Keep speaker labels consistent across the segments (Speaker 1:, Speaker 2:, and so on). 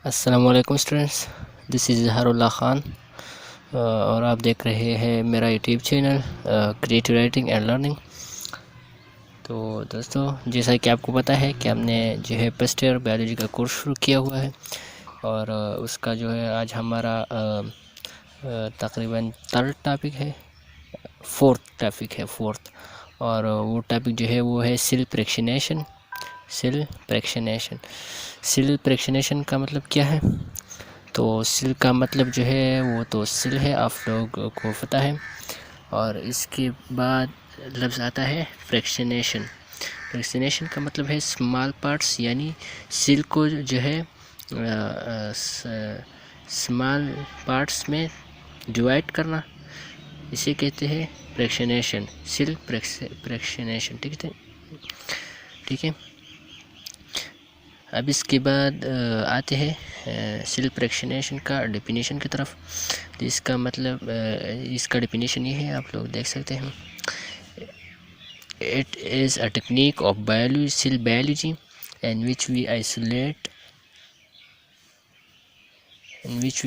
Speaker 1: السلام علیکم اسٹوڈنٹس، دس از اظہار اللہ خان، اور آپ دیکھ رہے ہیں میرا YouTube channel creative writing and learning. تو دوستو، جیسا کہ آپ کو پتہ ہے کہ ہم نے جو ہے فرسٹ ایئر بایولوجی کا کورس شروع کیا ہوا ہے، اور اس کا جو ہے آج ہمارا تقریباً تھرڈ ٹاپک ہے، فورتھ، اور وہ ٹاپک جو ہے وہ ہے سیل فریکشنیشن۔ سیل فریکشنیشن کا مطلب کیا ہے؟ تو سیل کا مطلب جو ہے وہ تو سیل ہے، آپ لوگ کو پتہ ہے، اور اس کے بعد لفظ آتا ہے فریکشنیشن۔ فریکشنیشن کا مطلب ہے اسمال پارٹس، یعنی سیل کو جو ہے اسمال پارٹس میں ڈیوائڈ کرنا، اسے کہتے ہیں فریکشنیشن، سیل فریکشنیشن۔ ٹھیک ہے، اب اس کے بعد آتے ہیں سیل فریکشنیشن کا ڈیفینیشن کی طرف۔ تو اس کا مطلب، اس کا ڈیفینیشن یہ ہے، آپ لوگ دیکھ سکتے ہیں، It is a technique of cell biology in which we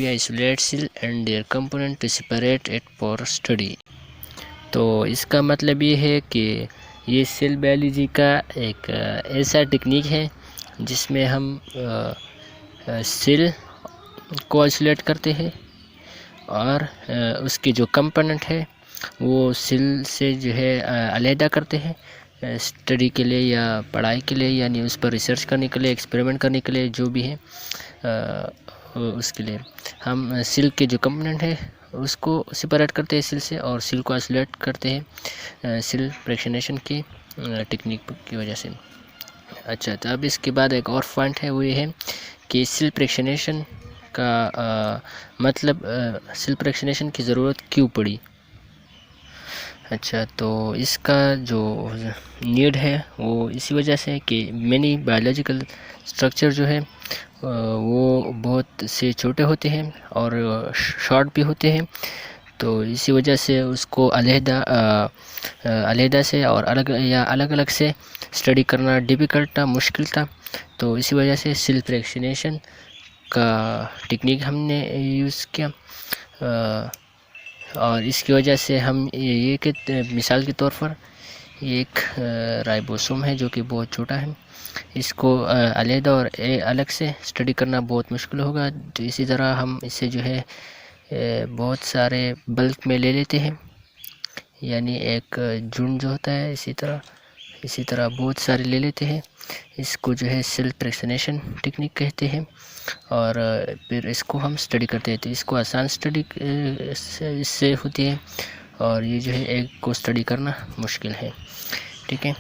Speaker 1: isolate cell and their component to separate it for study۔ تو اس کا مطلب یہ ہے کہ یہ سیل بایولوجی کا ایک ایسا ٹیکنیک ہے جس میں ہم سیل کو آئسولیٹ کرتے ہیں، اور اس کے جو کمپوننٹ ہے وہ سیل سے جو ہے علیحدہ کرتے ہیں، اسٹڈی کے لیے یا پڑھائی کے لیے، یعنی اس پر ریسرچ کرنے کے لیے، ایکسپیریمنٹ کرنے کے لیے، جو بھی ہے اس کے لیے ہم سیل کے جو کمپوننٹ ہے اس کو سپریٹ کرتے ہیں سیل سے، اور سیل کو آئسولیٹ کرتے ہیں سیل فریکشنیشن کی ٹیکنیک کی وجہ سے۔ اچھا، تو اب اس کے بعد ایک اور پوائنٹ ہے، وہ یہ ہے کہ سیل فریکشنیشن کا مطلب سیل فریکشنیشن کی ضرورت کیوں پڑی۔ اچھا، تو اس کا جو نیڈ ہے وہ اسی وجہ سے کہ مینی بایولوجیکل اسٹرکچر جو ہے وہ بہت سے چھوٹے ہوتے ہیں اور شارٹ بھی ہوتے ہیں، تو اسی وجہ سے اس کو علیحدہ سے اور الگ الگ سے اسٹڈی کرنا ڈیفیکلٹ تھا، مشکل تھا۔ تو اسی وجہ سے سیل فریکشنیشن کا ٹیکنیک ہم نے یوز کیا، اور اس کی وجہ سے ہم یہ کہ مثال کے طور پر ایک رائبوسوم ہے جو کہ بہت چھوٹا ہے، اس کو علیحدہ اور الگ سے اسٹڈی کرنا بہت مشکل ہوگا۔ تو اسی طرح ہم اسے جو ہے بہت سارے بلک میں لے لیتے ہیں، یعنی ایک جھنڈ جو ہوتا ہے، اسی طرح بہت سارے لے لیتے ہیں، اس کو جو ہے سیل فریکشنیشن ٹیکنیک کہتے ہیں، اور پھر اس کو ہم اسٹڈی کرتے ہیں۔ تو اس کو آسان اسٹڈی اس سے ہوتی ہے، اور یہ جو ہے ایک کو اسٹڈی کرنا مشکل ہے۔ ٹھیک ہے،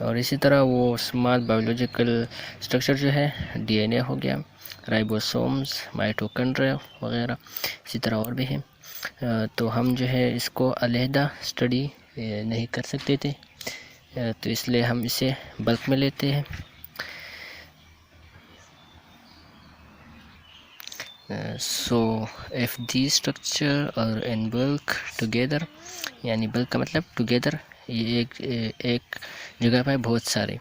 Speaker 1: اور اسی طرح وہ اسمال بایولوجیکل اسٹرکچر جو ہے ڈی این اے ہو گیا، رائبوسومز، مائٹوکونڈریا وغیرہ، اسی طرح اور بھی ہیں، تو ہم جو ہے اس کو علیحدہ اسٹڈی نہیں کر سکتے تھے، تو اس لیے ہم اسے بلک میں لیتے ہیں۔ So if these structure are in bulk together، یعنی بلک کا مطلب together، یہ ایک جگہ پہ بہت سارے،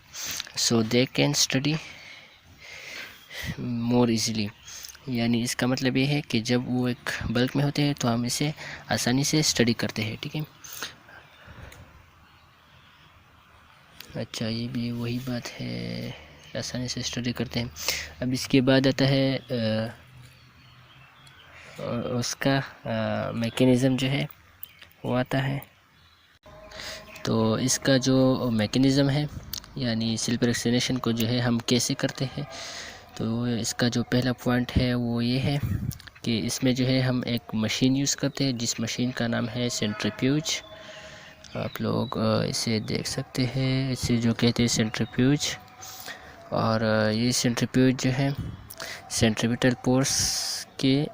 Speaker 1: so they can study more easily، یعنی اس کا مطلب یہ ہے کہ جب وہ ایک بلک میں ہوتے ہیں تو ہم اسے آسانی سے اسٹڈی کرتے ہیں۔ ٹھیک ہے، اچھا، یہ بھی وہی بات ہے، آسانی سے اسٹڈی کرتے ہیں۔ اب اس کے بعد آتا ہے اس کا میکینزم جو ہے وہ آتا ہے۔ تو اس کا جو میکینزم ہے، یعنی سیل فریکشنیشن کو جو ہے ہم کیسے کرتے ہیں، تو اس کا جو پہلا پوائنٹ ہے وہ یہ ہے کہ اس میں جو ہے ہم ایک مشین یوز کرتے ہیں، جس مشین کا نام ہے سینٹریفیوج۔ آپ لوگ اسے دیکھ سکتے ہیں، اسے جو کہتے ہیں سینٹریفیوج، اور یہ سینٹریفیوج جو ہے سینٹریپیٹل فورس کے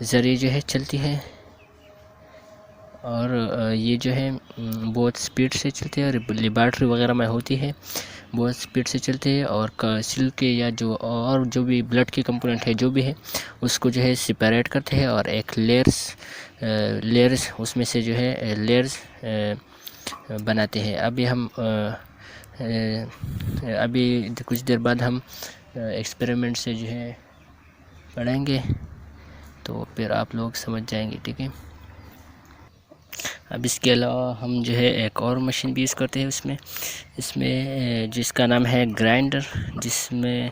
Speaker 1: ذریعے جو ہے چلتی ہے، اور یہ جو ہے بہت سپیڈ سے چلتے ہیں، اور لیبارٹری وغیرہ میں ہوتی ہے، بہت سپیڈ سے چلتے ہیں، اور سیل کے یا جو بھی بلڈ کے کمپوننٹ ہے جو بھی ہے اس کو جو ہے سپریٹ کرتے ہیں، اور ایک لیئرز اس میں سے جو ہے لیئرز بناتے ہیں۔ ابھی کچھ دیر بعد ہم ایکسپیریمنٹ سے جو ہے پڑھیں گے تو پھر آپ لوگ سمجھ جائیں گے، ٹھیک ہے۔ اب اس کے علاوہ ہم جو ہے ایک اور مشین بھی یوز کرتے ہیں اس میں جس کا نام ہے گرائنڈر، جس میں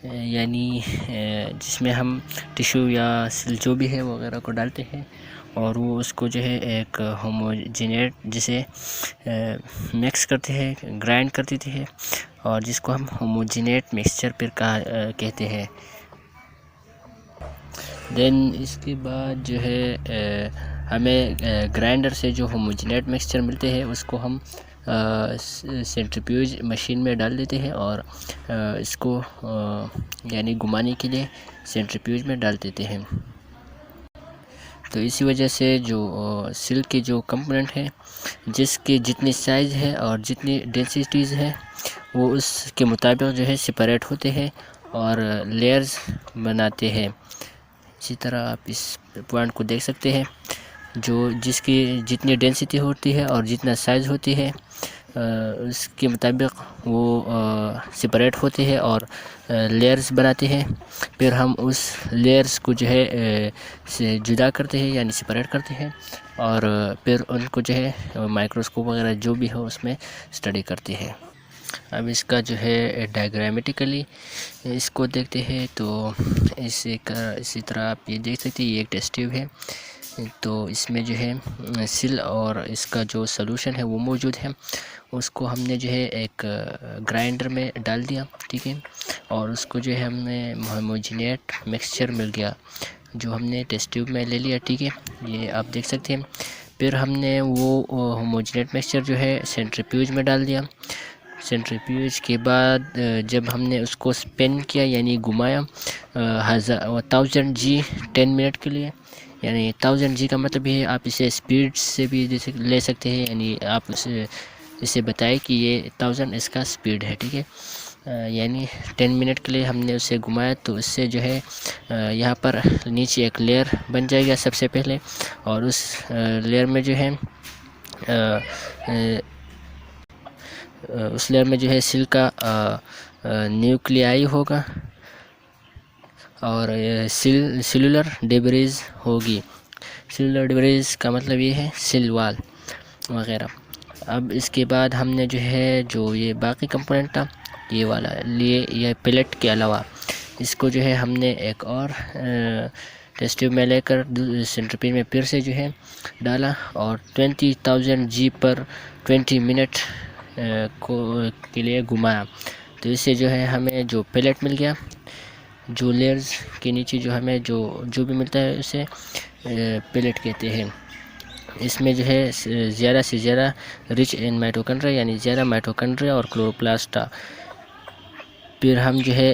Speaker 1: جس میں ہم ٹیشو یا سل جو بھی ہے وغیرہ کو ڈالتے ہیں، اور وہ اس کو جو ہے ایک ہوموجینیٹ جسے مکس کرتے ہیں، گرائنڈ کر دیتے ہیں، اور جس کو ہم ہوموجینیٹ مکسچر پھر کہتے ہیں۔ دین اس کے بعد جو ہے ہمیں گرائنڈر سے جو ہوموجینیٹ مکسچر ملتے ہیں اس کو ہم سینٹریفیوج مشین میں ڈال دیتے ہیں، اور اس کو یعنی گھمانے کے لیے سینٹریفیوج میں ڈال دیتے ہیں۔ تو اسی وجہ سے جو سلک کے جو کمپوننٹ ہیں، جس کی جتنی سائز ہے اور جتنی ڈینسٹیز ہے، وہ اس کے مطابق جو ہے سپریٹ ہوتے ہیں اور لیئرز بناتے ہیں۔ اسی طرح آپ اس پوائنٹ کو دیکھ سکتے ہیں، جس کی جتنی ڈینسٹی ہوتی ہے اور جتنا سائز ہوتی ہے، اس کے مطابق وہ سپریٹ ہوتے ہیں اور لیئرز بناتے ہیں۔ پھر ہم اس لیئرز کو جو ہے سے جدا کرتے ہیں، یعنی سپریٹ کرتے ہیں، اور پھر ان کو جو ہے مائکروسکوپ وغیرہ جو بھی ہو اس میں اسٹڈی کرتے ہیں۔ اب اس کا جو ہے ڈائیگرامیٹیکلی اس کو دیکھتے ہیں تو اسی طرح آپ یہ دیکھ سکتے ہیں، یہ ایک ٹیسٹ ٹیوب ہے، تو اس میں جو ہے سل اور اس کا جو سلوشن ہے وہ موجود ہے، اس کو ہم نے جو ہے ایک گرائنڈر میں ڈال دیا، ٹھیک ہے، اور اس کو جو ہے ہم نے ہوموجینیٹ مکسچر مل گیا جو ہم نے ٹیسٹ ٹیوب میں لے لیا، ٹھیک ہے، یہ آپ دیکھ سکتے ہیں۔ پھر ہم نے وہ ہوموجینیٹ مکسچر جو ہے سینٹریفیوج میں ڈال دیا۔ سینٹریفیوج کے بعد جب ہم نے اس کو اسپن کیا یعنی گھمایا 1000 G 10 منٹ کے لیے، یعنی 1000 G کا مطلب یہ ہے آپ اسے اسپیڈ سے بھی لے سکتے ہیں، یعنی آپ اسے بتائیں کہ یہ 1000 اس کا اسپیڈ ہے، ٹھیک ہے، یعنی 10 منٹ کے لیے ہم نے اسے گھمایا، تو اس سے جو ہے یہاں پر نیچے ایک لیئر بن جائے گا سب سے پہلے، اور اس لیئر میں جو ہے سل کا نیوکلیائی ہوگا اور سیلولر ڈیبریز ہوگی۔ سیلولر ڈیبریز کا مطلب یہ ہے سیل وال وغیرہ۔ اب اس کے بعد ہم نے جو یہ باقی کمپوننٹ تھا، یہ والا یہ پلیٹ کے علاوہ اس کو جو ہے ہم نے ایک اور ٹیسٹ ٹیوب میں لے کر سینٹریفیوج میں پھر سے جو ہے ڈالا، اور 20,000 G پر 20 منٹ کے لیے گھمایا، تو اس سے جو ہے ہمیں جو پلیٹ مل گیا، جو لیئرز کے نیچے جو ہمیں جو بھی ملتا ہے اسے پلیٹ کہتے ہیں۔ اس میں جو ہے زیادہ سے زیادہ رچ ان مائٹوکونڈریا، یعنی زیادہ مائٹوکونڈریا اور کلوروپلاسٹ۔ پھر ہم جو ہے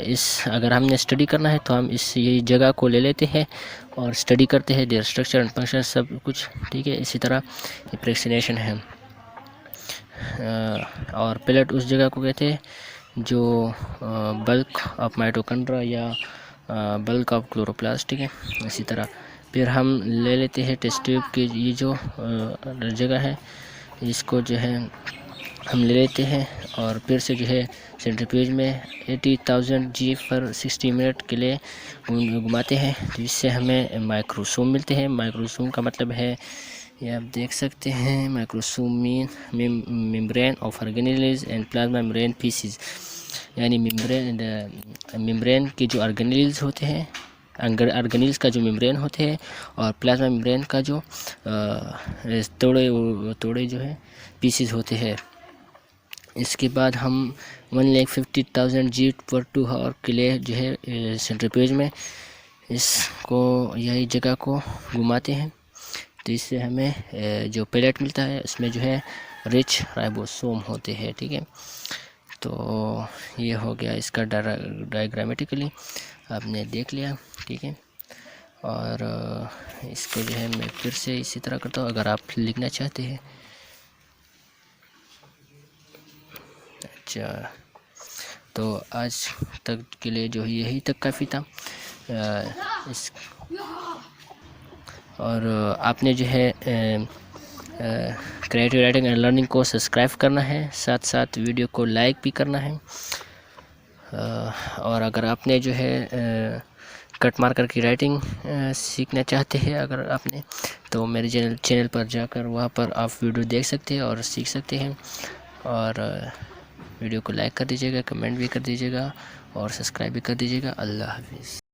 Speaker 1: اگر ہم نے اسٹڈی کرنا ہے تو ہم یہی جگہ کو لے لیتے ہیں اور اسٹڈی کرتے ہیں، دیر اسٹرکچر اینڈ فنکشن سب کچھ، ٹھیک ہے۔ اسی طرح ایپریکسینیشن ہے، اور پلیٹ اس جگہ کو کہتے ہیں جو بلک آف مائٹوکونڈریا یا بلک آف کلوروپلاسٹ، ٹھیک ہے۔ اسی طرح پھر ہم لے لیتے ہیں ٹیسٹ ٹیوب کی یہ جو جگہ ہے، اس کو جو ہے ہم لے لیتے ہیں اور پھر سے جو ہے سینٹریفیوج میں 80,000 G پر 60 منٹ کے لیے گھماتے ہیں، تو اس سے ہمیں مائکروسوم ملتے ہیں۔ مائکروسوم کا مطلب ہے، یہ آپ دیکھ سکتے ہیں، microsome membrane of organelles and plasma membrane pieces, یعنی ممبرین کے جو آرگینیلز ہوتے ہیں، آرگینیلز کا جو ممبرین ہوتے ہیں، اور پلازما ممبرین کا جو توڑے جو ہے پیسز ہوتے ہیں۔ اس کے بعد ہم 1,50,000 G پر 2 آور کے لیے جو ہے سینٹریفیوج میں اس کو یہی جگہ کو گھماتے ہیں، تو اس سے ہمیں جو پلیٹ ملتا ہے اس میں جو ہے رچ رائبوسوم ہوتے ہیں، ٹھیک ہے۔ تو یہ ہو گیا اس کا ڈائیگرامیٹیکلی آپ نے دیکھ لیا، ٹھیک ہے۔ اور اس کو جو ہے میں پھر سے اسی طرح کرتا ہوں، اگر آپ لکھنا چاہتے ہیں۔ اچھا، تو آج تک کے لیے جو یہی تک کافی تھا، اور آپ نے جو ہے کریٹو رائٹنگ اینڈ لرننگ کو سبسکرائب کرنا ہے، ساتھ ساتھ ویڈیو کو لائک بھی کرنا ہے، اور اگر آپ نے جو ہے کٹ مارکر کی رائٹنگ سیکھنا چاہتے ہیں اگر آپ نے، تو میرے چینل پر جا کر وہاں پر آپ ویڈیو دیکھ سکتے ہیں اور سیکھ سکتے ہیں. اور ویڈیو کو لائک کر دیجیے گا، کمنٹ بھی کر دیجیے گا اور سبسکرائب بھی کر دیجیے گا. اللہ حافظ.